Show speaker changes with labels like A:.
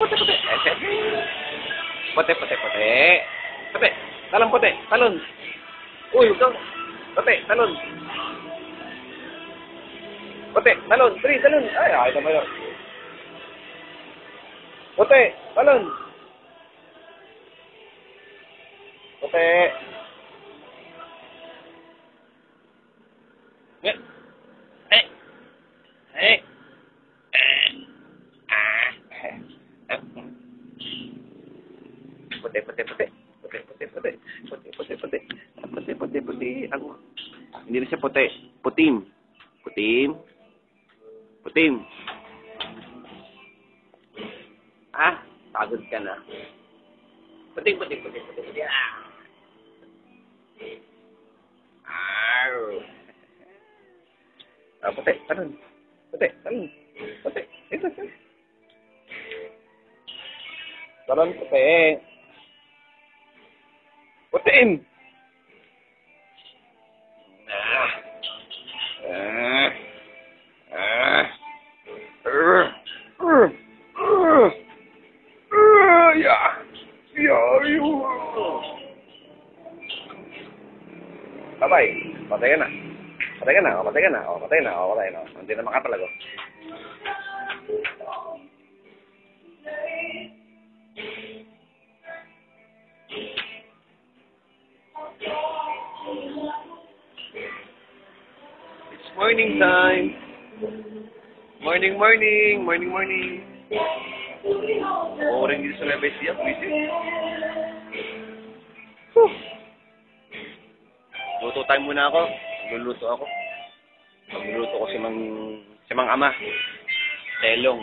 A: puti, puti. Puti, puti, puti. Puti. Talon, puti. Talon. Uy, huwag kang. Puti, talon. Puti, talon. Three, talon. Ay, ay naman yun. Puti, talon. Puti. Puti, puti, puti. Puti, puti, puti. Puti, puti, puti. Puti, puti, puti. Hindi na siya puti. Putim. Putim. Putim. Ah, pagod ka na. Puting, puting, puting, puting, puting. Puti, talon. Puti, talon. Puti, ito, ito. Talon, puti. Putiin. Bye-bye. Patay ka na. Patay ka na. Patay ka na. Patay na. Patay na. Hindi na makatalago. It's morning time. Morning, morning. Morning, morning. Oo, rin dito sa Nueva Ecija. Busy. Luto time muna ako. Luluto ako. Magluluto ko si Mang Ama. Telong.